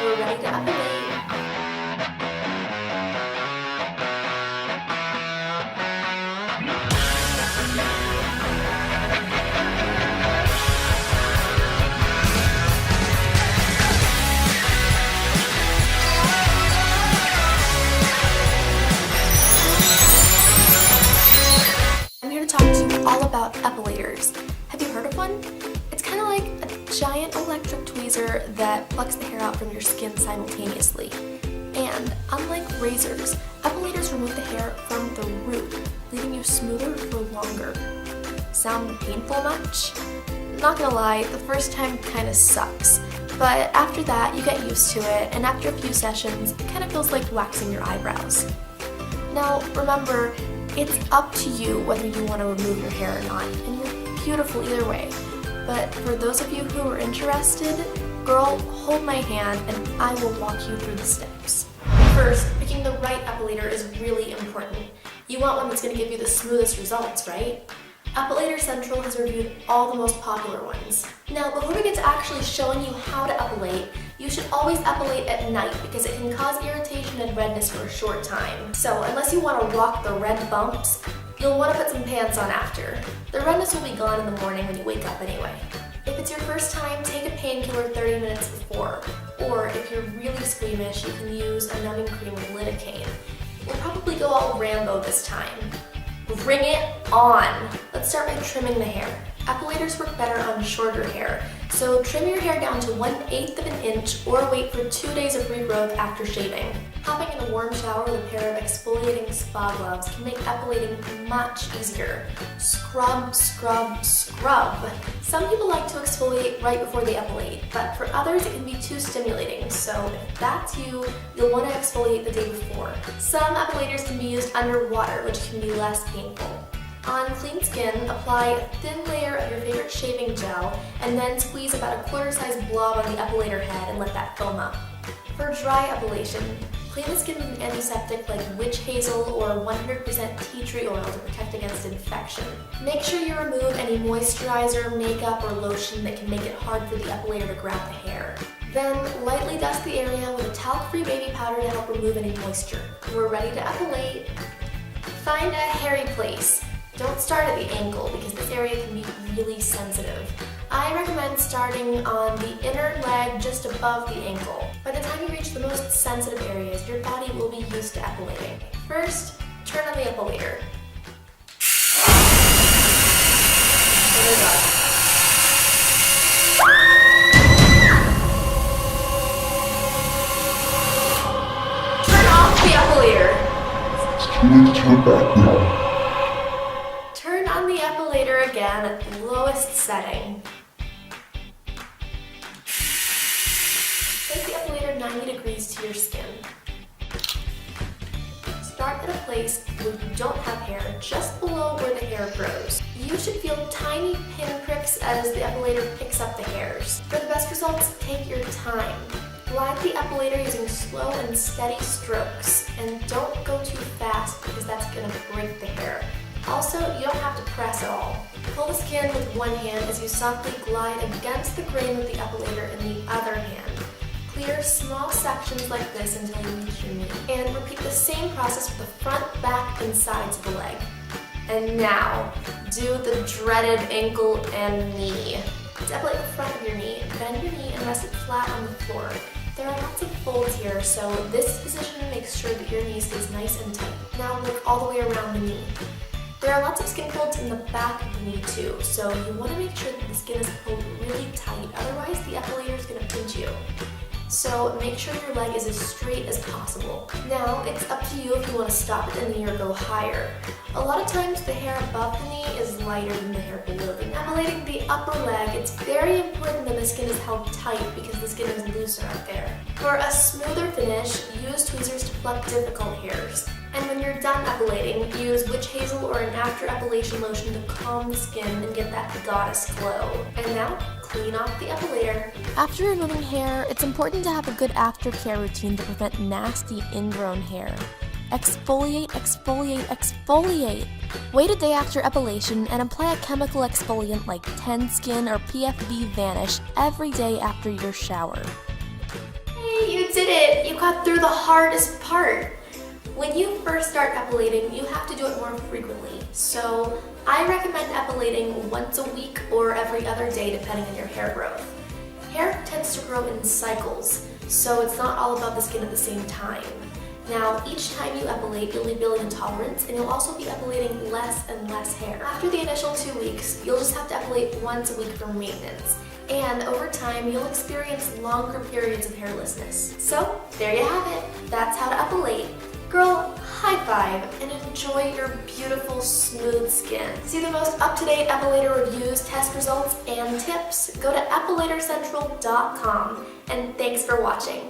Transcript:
we're ready to epilate. I'm here to talk to you all about epilators. Have you heard of one? It's kind of like a giant electric tweezer that plucks the hair out from your skin simultaneously. And unlike razors, epilators remove the hair from the root, leaving you smoother for longer. Sound painful much? Not gonna lie, the first time kinda sucks. But after that, you get used to it, and after a few sessions, it kinda feels like waxing your eyebrows. Now, remember, it's up to you whether you want to remove your hair or not, and you're beautiful either way. But for those of you who are interested, girl, hold my hand and I will walk you through the steps. First, picking the right epilator is really important. You want one that's going to give you the smoothest results, right? Epilator Central has reviewed all the most popular ones. Now, before we get to actually showing you how to epilate, you should always epilate at night because it can cause irritation and redness for a short time. So, unless you want to rock the red bumps, you'll want to put some pants on after. The redness will be gone in the morning when you wake up anyway. If it's your first time, take a painkiller 30 minutes before. Or if you're really squeamish, you can use a numbing cream with lidocaine. We'll probably go all Rambo this time. Bring it on! Let's start by trimming the hair. Epilators work better on shorter hair, so trim your hair down to 1/8 of an inch or wait for 2 days of regrowth after shaving. Hopping in a warm shower with a pair of exfoliating spa gloves can make epilating much easier. Scrub, scrub, scrub. Some people like to exfoliate right before they epilate, but for others it can be too stimulating, so if that's you, you'll want to exfoliate the day before. Some epilators can be used underwater, which can be less painful. On clean skin, apply a thin layer of your favorite shaving gel and then squeeze about a quarter-sized blob on the epilator head and let that foam up. For dry epilation, clean the skin with an antiseptic like witch hazel or 100% tea tree oil to protect against infection. Make sure you remove any moisturizer, makeup, or lotion that can make it hard for the epilator to grab the hair. Then lightly dust the area with a talc-free baby powder to help remove any moisture. We're ready to epilate. Find a hairy place. Don't start at the ankle because this area can be really sensitive. I recommend starting on the inner leg just above the ankle. By the time you reach the most sensitive areas, your body will be used to epilating. First, turn on the epilator. Turn off the epilator. It's too late to turn back now. Turn on the epilator again at the lowest setting. Place the epilator 90 degrees to your skin. Start at a place where you don't have hair, just below where the hair grows. You should feel tiny pinpricks as the epilator picks up the hairs. For the best results, take your time. Glide the epilator using slow and steady strokes, and don't go too fast because that's going to break the hair. Also, you don't have to press at all. Pull the skin with one hand as you softly glide against the grain of the epilator in the other hand. Clear small sections like this until you reach your knee. And repeat the same process for the front, back, and sides of the leg. And now, do the dreaded ankle and knee. To epilate the front of your knee, bend your knee and rest it flat on the floor. There are lots of folds here, so this position makes sure that your knee stays nice and tight. Now look all the way around the knee. There are lots of skin folds in the back of the knee too, so you want to make sure that the skin is pulled really tight, otherwise the epilator is going to pinch you. So make sure your leg is as straight as possible. Now it's up to you if you want to stop at the knee or go higher. A lot of times the hair above the knee is lighter than the hair below. In epilating the upper leg, it's very important that the skin is held tight because the skin is looser up there. For a smoother finish, use tweezers to pluck difficult hairs. And when you're done epilating, use witch hazel or an after epilation lotion to calm the skin and get that goddess glow. And now, clean off the epilator. After removing hair, it's important to have a good aftercare routine to prevent nasty ingrown hair. Exfoliate, exfoliate, exfoliate! Wait a day after epilation and apply a chemical exfoliant like Tenskin or PFD Vanish every day after your shower. Hey, you you got through the hardest part. When you first start epilating, you have to do it more frequently. So I recommend epilating once a week or every other day depending on your hair growth. Hair tends to grow in cycles, so it's not all about the skin at the same time. Now, each time you epilate, you'll be building tolerance, and you'll also be epilating less and less hair. After the initial 2 weeks, you'll just have to epilate once a week for maintenance. And over time, you'll experience longer periods of hairlessness. So, there you have it. That's how to epilate. Girl, high five and enjoy your beautiful, smooth skin. See the most up-to-date epilator reviews, test results, and tips? Go to epilatorcentral.com. And thanks for watching.